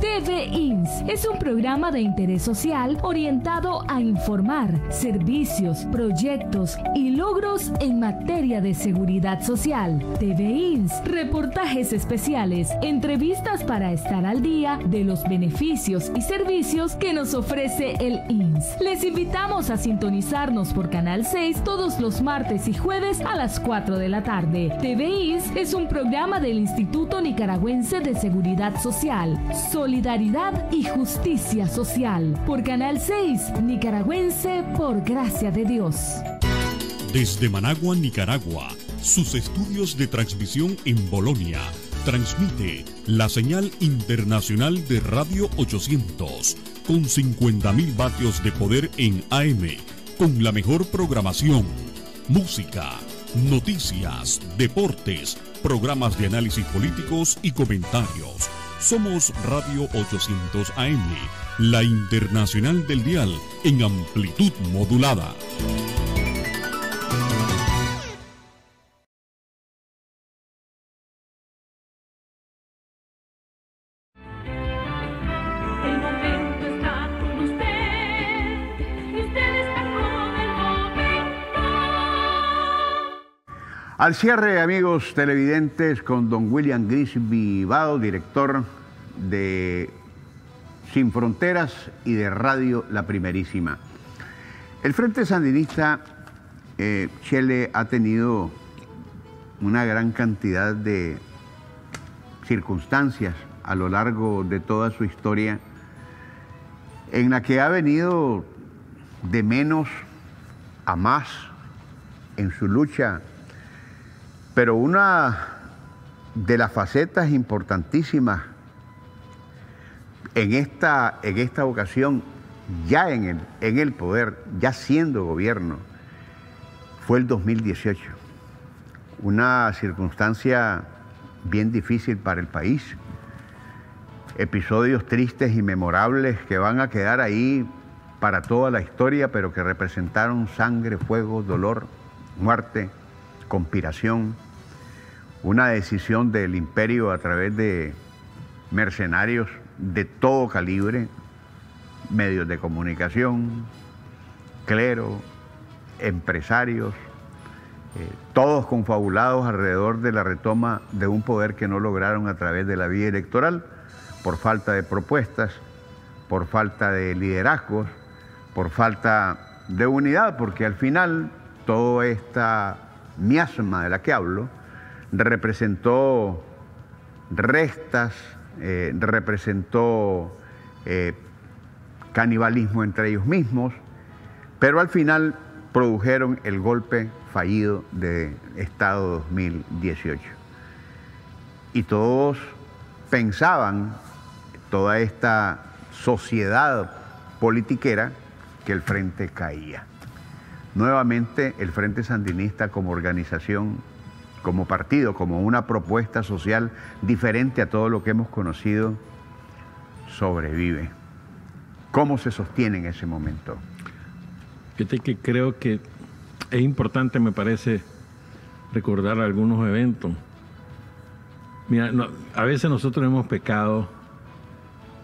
TV INS es un programa de interés social orientado a informar servicios, proyectos y logros en materia de seguridad social. TV INS, reportajes especiales, entrevistas para estar al día de los beneficios y servicios que nos ofrece el INS. Les invitamos a sintonizarnos por Canal 6 todos los martes y jueves a las 4 de la tarde. TV INS es un programa del Instituto Nicaragüense de Seguridad Social, Solidaridad y Justicia Social. Por Canal 6, Nicaragüense por gracia de Dios. Desde Managua, Nicaragua, sus estudios de transmisión en Bolonia, transmite la señal internacional de Radio 800 con 50.000 vatios de poder en AM, con la mejor programación, música, noticias, deportes, programas de análisis políticos y comentarios. Somos Radio 800 AM, la internacional del dial en amplitud modulada. El momento está con usted y usted está con el momento. Al cierre, amigos televidentes, con don William Grisby Vado, director de Sin Fronteras y de Radio La Primerísima. El Frente Sandinista, Chele, ha tenido una gran cantidad de circunstancias a lo largo de toda su historia en la que ha venido de menos a más en su lucha, pero una de las facetas importantísimas en esta ocasión, ya en el poder, ya siendo gobierno, fue el 2018. Una circunstancia bien difícil para el país. Episodios tristes y memorables que van a quedar ahí para toda la historia, pero que representaron sangre, fuego, dolor, muerte, conspiración. Una decisión del imperio a través de mercenarios de todo calibre, medios de comunicación, clero, empresarios, todos confabulados alrededor de la retoma de un poder que no lograron a través de la vía electoral, por falta de propuestas, por falta de liderazgos, por falta de unidad, porque al final toda esta miasma de la que hablo representó restas, representó canibalismo entre ellos mismos, pero al final produjeron el golpe fallido de Estado 2018. Y todos pensaban, toda esta sociedad politiquera, que el Frente caía. Nuevamente el Frente Sandinista como organización, como partido, como una propuesta social diferente a todo lo que hemos conocido, sobrevive. ¿Cómo se sostiene en ese momento? Fíjate que creo que es importante, me parece, recordar algunos eventos. Mira, a veces nosotros hemos pecado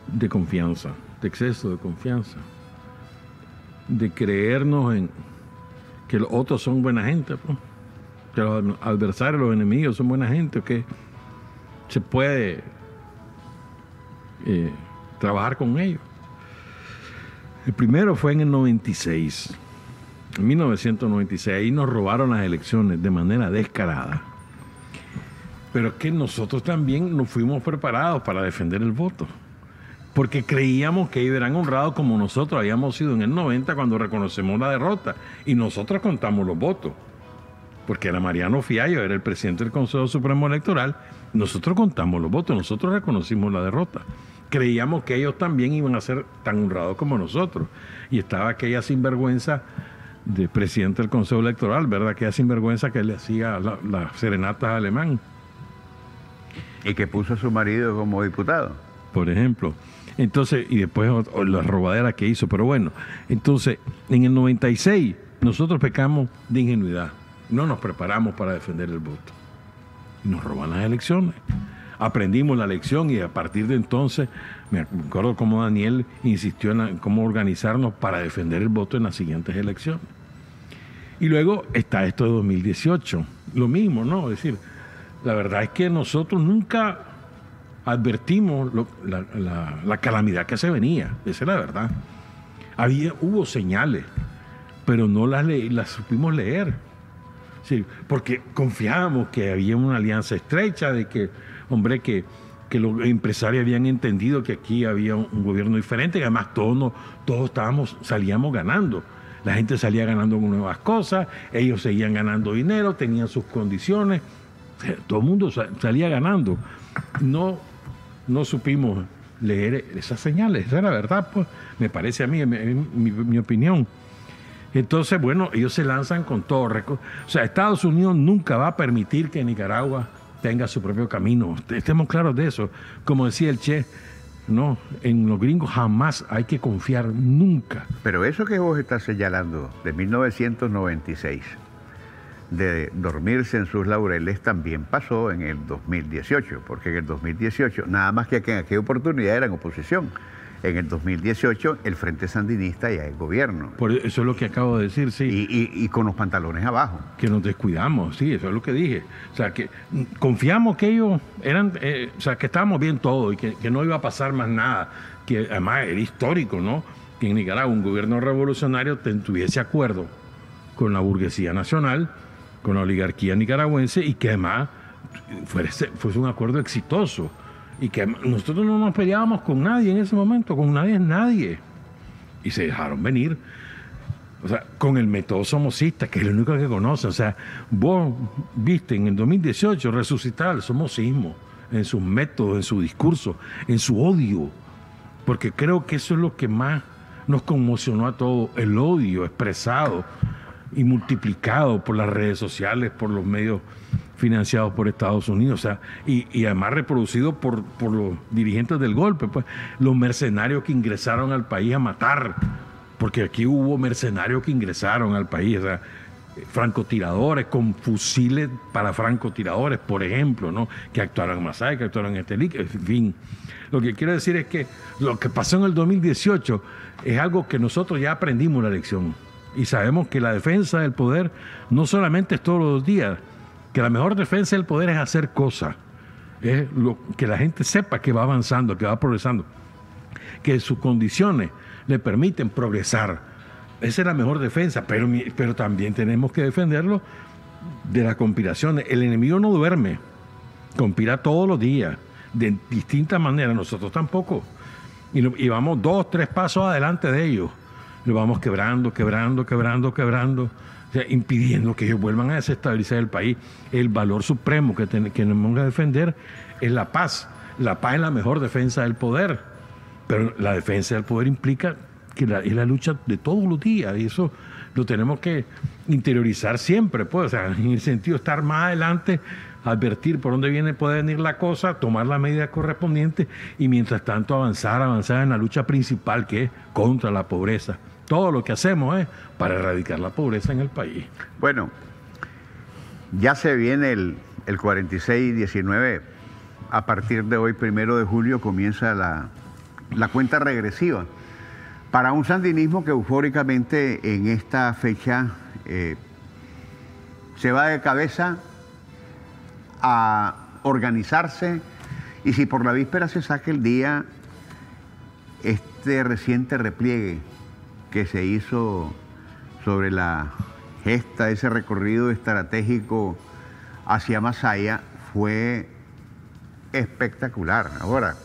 de confianza, de exceso de confianza, de creernos en que los otros son buena gente, pues, que los adversarios, los enemigos son buena gente, que se puede trabajar con ellos. El primero fue en el 96, en 1996, ahí nos robaron las elecciones de manera descarada. Pero es que nosotros también nos fuimos preparados para defender el voto. Porque creíamos que ellos eran honrados como nosotros habíamos sido en el 90 cuando reconocemos la derrota. Y nosotros contamos los votos. Porque era Mariano Fiallo, era el presidente del Consejo Supremo Electoral. Nosotros contamos los votos, nosotros reconocimos la derrota. Creíamos que ellos también iban a ser tan honrados como nosotros. Y estaba aquella sinvergüenza de presidente del Consejo Electoral, ¿verdad? Aquella sinvergüenza que le hacía las serenatas a Alemán. Y que puso a su marido como diputado. Por ejemplo. Entonces, y después la robadera que hizo. Pero bueno, entonces, en el 96 nosotros pecamos de ingenuidad. No nos preparamos para defender el voto. Y nos roban las elecciones. Aprendimos la lección y a partir de entonces, me acuerdo cómo Daniel insistió en cómo organizarnos para defender el voto en las siguientes elecciones. Y luego está esto de 2018. Lo mismo, ¿no? Es decir, la verdad es que nosotros nunca advertimos la calamidad que se venía. Esa es la verdad. Hubo señales, pero no las supimos leer. Sí, porque confiábamos que había una alianza estrecha, de que, hombre, que los empresarios habían entendido que aquí había un gobierno diferente, que además todos salíamos ganando. La gente salía ganando con nuevas cosas, ellos seguían ganando dinero, tenían sus condiciones, o sea, todo el mundo salía ganando. No supimos leer esas señales, esa es la verdad, pues, me parece a mí, en mi opinión. Entonces, bueno, ellos se lanzan con todo. O sea, Estados Unidos nunca va a permitir que Nicaragua tenga su propio camino. Estemos claros de eso. Como decía el Che, no, en los gringos jamás hay que confiar, nunca. Pero eso que vos estás señalando de 1996, de dormirse en sus laureles, también pasó en el 2018, porque en el 2018, nada más que en aquella oportunidad eran oposición. En el 2018 el Frente Sandinista ya es gobierno. Por eso es lo que acabo de decir, sí. Y con los pantalones abajo. Que nos descuidamos, sí, eso es lo que dije. O sea, que confiamos que ellos eran, o sea, que estábamos bien todo y que no iba a pasar más nada. Que además era histórico, ¿no? Que en Nicaragua un gobierno revolucionario tuviese acuerdo con la burguesía nacional, con la oligarquía nicaragüense y que además fuese un acuerdo exitoso. Y que nosotros no nos peleábamos con nadie en ese momento, con nadie. Y se dejaron venir, o sea, con el método somocista, que es el único que conoce. O sea, vos viste en el 2018 resucitar el somocismo en sus métodos, en su discurso, en su odio. Porque creo que eso es lo que más nos conmocionó a todos, el odio expresado y multiplicado por las redes sociales, por los medios financiados por Estados Unidos, o sea, y además reproducido por los dirigentes del golpe, pues, los mercenarios que ingresaron al país a matar, porque aquí hubo mercenarios que ingresaron al país, o sea, francotiradores con fusiles para francotiradores, por ejemplo, ¿no? Que actuaron en Masaya, que actuaron en Estelí, en fin. Lo que quiero decir es que lo que pasó en el 2018 es algo que nosotros ya aprendimos la lección y sabemos que la defensa del poder no solamente es todos los días, que la mejor defensa del poder es hacer cosas, es que la gente sepa que va avanzando, que va progresando, que sus condiciones le permiten progresar. Esa es la mejor defensa, pero también tenemos que defenderlo de las conspiraciones. El enemigo no duerme, conspira todos los días, de distintas maneras, nosotros tampoco. Y vamos 2, 3 pasos adelante de ellos. Lo vamos quebrando. O sea, impidiendo que ellos vuelvan a desestabilizar el país. El valor supremo que tenemos que defender es la paz. La paz es la mejor defensa del poder, pero la defensa del poder implica que es la lucha de todos los días, y eso lo tenemos que interiorizar siempre, pues, o sea, en el sentido de estar más adelante, advertir por dónde puede venir la cosa, tomar las medidas correspondientes y mientras tanto avanzar en la lucha principal, que es contra la pobreza. Todo lo que hacemos es para erradicar la pobreza en el país. Bueno, ya se viene el 46-19. A partir de hoy, 1 de julio, comienza la cuenta regresiva para un sandinismo que eufóricamente en esta fecha se va de cabeza a organizarse, y si por la víspera se saca el día, este reciente repliegue que se hizo sobre la gesta, ese recorrido estratégico hacia Masaya, fue espectacular. Ahora,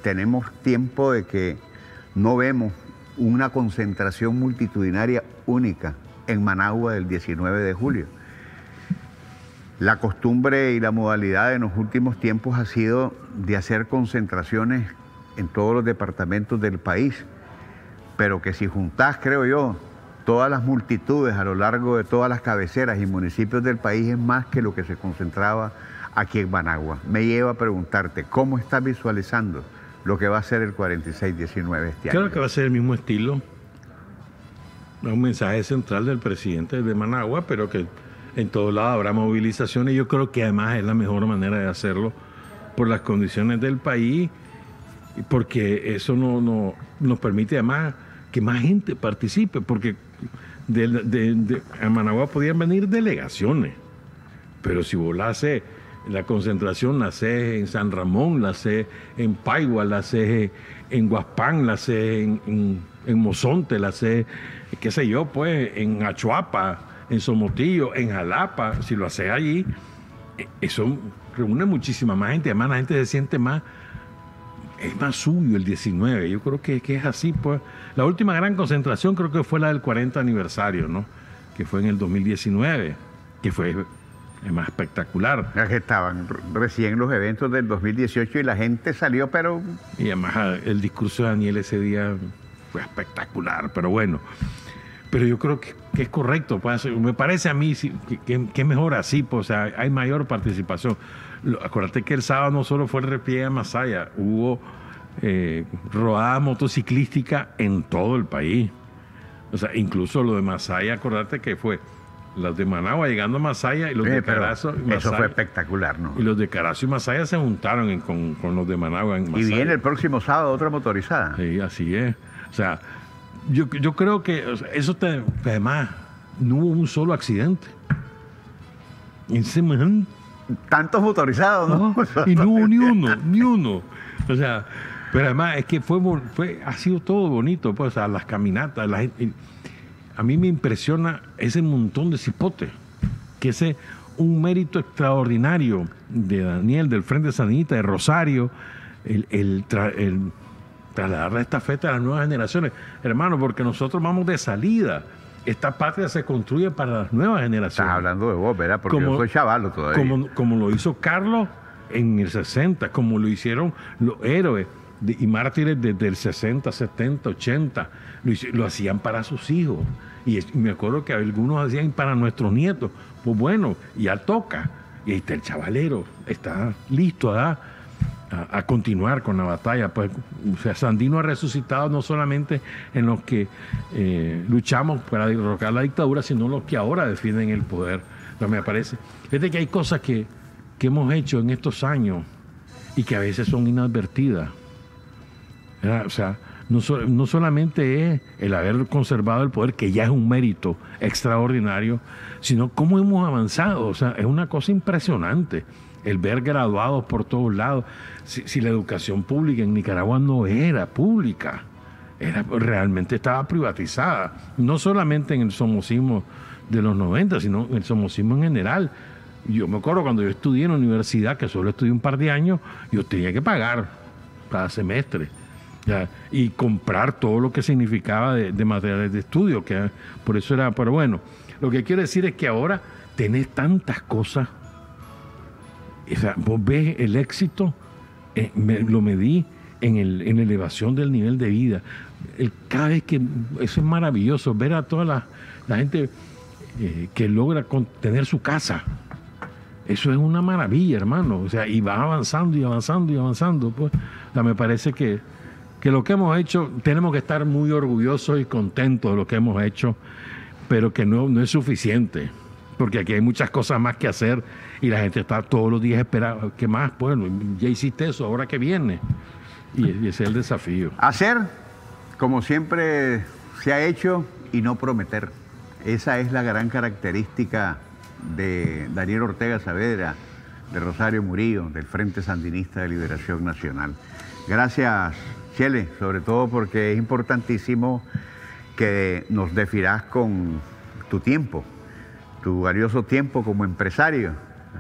tenemos tiempo de que no vemos una concentración multitudinaria única en Managua del 19 de julio. La costumbre y la modalidad en los últimos tiempos ha sido de hacer concentraciones en todos los departamentos del país, pero que si juntás, creo yo, todas las multitudes a lo largo de todas las cabeceras y municipios del país es más que lo que se concentraba aquí en Managua. Me lleva a preguntarte, ¿cómo estás visualizando lo que va a ser el 46-19 este año? Creo que va a ser el mismo estilo. Un mensaje central del presidente de Managua, pero que en todos lados habrá movilizaciones. Yo creo que además es la mejor manera de hacerlo por las condiciones del país, porque eso nos permite además que más gente participe, porque a Managua podían venir delegaciones, pero si vos la haces, la concentración la haces en San Ramón, la haces en Paigua, la haces en Guaspán, la haces en Mozonte, la haces, qué sé yo, pues, en Achuapa, en Somotillo, en Jalapa, si lo haces allí, eso reúne muchísima más gente, además la gente se siente más, es más suyo el 19, yo creo que es así, pues. La última gran concentración creo que fue la del 40 aniversario, ¿no? Que fue en el 2019, que fue más espectacular. Ya que estaban recién los eventos del 2018 y la gente salió, pero... Y además el discurso de Daniel ese día fue espectacular, pero bueno. Pero yo creo que es correcto, pues, me parece a mí que es mejor así, pues, o sea, hay mayor participación. Acuérdate que el sábado no solo fue el repliegue a Masaya, hubo rodada motociclística en todo el país. O sea, incluso lo de Masaya, acuérdate que fue los de Managua llegando a Masaya y los de Carazo. Eso fue espectacular, ¿no? Y los de Carazo y Masaya se juntaron con los de Managua en Masaya. Y viene el próximo sábado otra motorizada. Sí, así es. O sea, yo creo que además no hubo un solo accidente. Tantos motorizados, ¿no? Y no hubo ni uno. O sea, pero además es que ha sido todo bonito, pues, o sea, las caminatas, la gente. A mí me impresiona ese montón de cipotes, que ese un mérito extraordinario de Daniel, del Frente Sandinista, de Rosario, el trasladar la estafeta a las nuevas generaciones. Hermano, porque nosotros vamos de salida. Esta patria se construye para las nuevas generaciones. Estás hablando de vos, ¿verdad? Porque yo soy chavalo todavía. Como lo hizo Carlos en el 60, como lo hicieron los héroes y mártires desde el 60, 70, 80. Lo hacían para sus hijos. Y me acuerdo que algunos hacían para nuestros nietos. Pues bueno, ya toca. Y ahí está el chavalero, está listo a continuar con la batalla. Pues, o sea, Sandino ha resucitado no solamente en los que luchamos para derrocar la dictadura, sino los que ahora defienden el poder. Pero me parece, fíjate que hay cosas que hemos hecho en estos años y que a veces son inadvertidas, ¿verdad? O sea, no solamente es el haber conservado el poder, que ya es un mérito extraordinario, sino cómo hemos avanzado. O sea, es una cosa impresionante el ver graduados por todos lados. Si la educación pública en Nicaragua no era pública, realmente estaba privatizada, no solamente en el somocismo de los 90, sino en el somocismo en general. Yo me acuerdo cuando yo estudié en la universidad, que solo estudié un par de años, yo tenía que pagar cada semestre, ¿ya? Y comprar todo lo que significaba de materiales de estudio, que por eso era. Pero bueno, lo que quiero decir es que ahora tenés tantas cosas. O sea, vos ves el éxito, lo medí en la elevación del nivel de vida. Cada vez que eso es maravilloso, ver a toda la gente que logra tener su casa. Eso es una maravilla, hermano. O sea, y va avanzando y avanzando y avanzando. Pues, o sea, me parece que lo que hemos hecho, tenemos que estar muy orgullosos y contentos de lo que hemos hecho, pero que no es suficiente. Porque aquí hay muchas cosas más que hacer y la gente está todos los días esperando. ¿Qué más? Bueno, ya hiciste eso, ahora que viene. Y ese es el desafío. Hacer, como siempre se ha hecho, y no prometer. Esa es la gran característica de Daniel Ortega Saavedra, de Rosario Murillo, del Frente Sandinista de Liberación Nacional. Gracias, Chele, sobre todo porque es importantísimo que nos defirás con tu tiempo, tu valioso tiempo como empresario,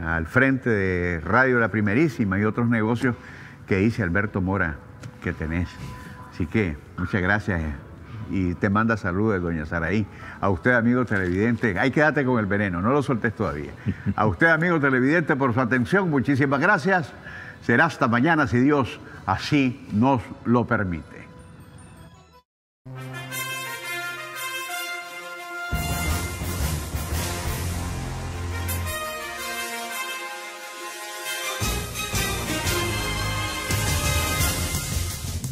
al frente de Radio La Primerísima y otros negocios que dice Alberto Mora que tenés. Así que muchas gracias y te manda saludos doña Saraí. A usted, amigo televidente, ahí quédate con el veneno, no lo soltes todavía. A usted, amigo televidente, por su atención, muchísimas gracias. Será hasta mañana si Dios así nos lo permite.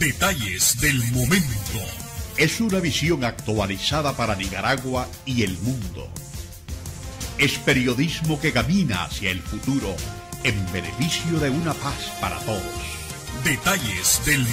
Detalles del momento. Es una visión actualizada para Nicaragua y el mundo. Es periodismo que camina hacia el futuro en beneficio de una paz para todos. Detalles del